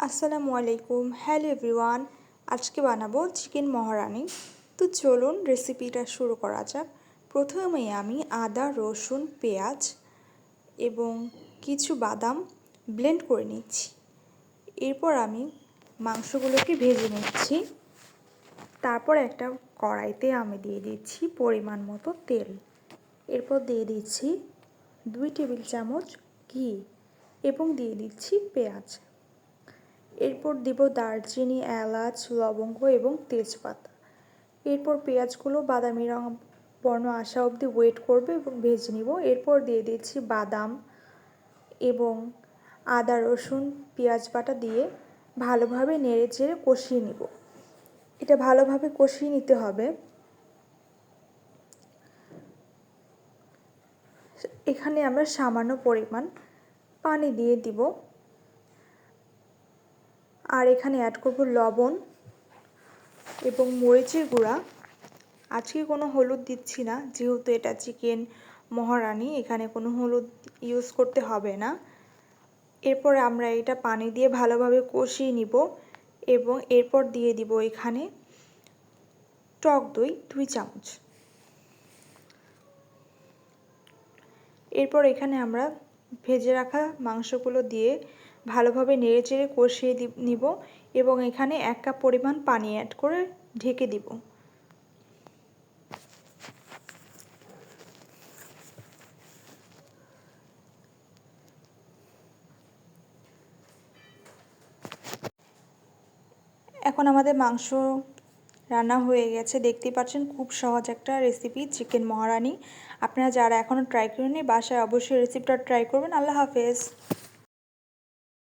আসসালামু আলাইকুম, hello everyone. আজকে বানাবো চিকেন মহারানি। তো চলুন রেসিপিটা শুরু করা যাক। প্রথমে আমি আদা, রসুন, পেঁয়াজ এবং কিছু বাদাম ব্লেন্ড করে নিচ্ছি। এরপর আমি মাংসগুলোকে ভেজে নিচ্ছি। তারপর একটা কড়াইতে আমি দিয়ে দিচ্ছি পরিমাণ মতো তেল। এরপর দিয়ে দিচ্ছি 2 টেবিল চামচ ঘি এবং দিয়ে দিচ্ছি পেঁয়াজ। এরপর দিব দারচিনি, এলাচ, লবঙ্গ এবং তেজপাতা। এরপর পেঁয়াজগুলো বাদামি রং বর্ণ আসা অবধি ওয়েট করবে এবং ভেজে নিব। এরপর দিয়ে দিচ্ছি বাদাম এবং আদা, রসুন, পেঁয়াজ বাটা দিয়ে ভালোভাবে নেড়ে চেড়ে কষিয়ে নিব। এটা ভালোভাবে কষিয়ে নিতে হবে। এখানে আমরা সামান্য পরিমাণ পানি দিয়ে দিব। আর এখানে অ্যাড করব লবণ এবং মরিচের গুঁড়া। আজকে কোনো হলুদ দিচ্ছি না, যেহেতু এটা চিকেন মহারানি, এখানে কোনো হলুদ ইউজ করতে হবে না। এরপর আমরা এটা পানি দিয়ে ভালোভাবে কষিয়ে নিব এবং এরপর দিয়ে দিব এখানে টক দই 2 চামচ। এরপর এখানে আমরা ভেজে রাখা মাংসগুলো দিয়ে ভালোভাবে নেড়েচেড়ে কষিয়ে নিব এবং এখানে 1 কাপ পরিমাণ পানি অ্যাড করে ঢেকে দিব। এখন আমাদের মাংস রান্না হয়ে গেছে। দেখতেই পাচ্ছেন খুব সহজ একটা রেসিপি চিকেন মহারানি। আপনারা যারা এখনও ট্রাই করেননি বাসায় অবশ্যই রেসিপিটা ট্রাই করবেন। আল্লাহ হাফেজ।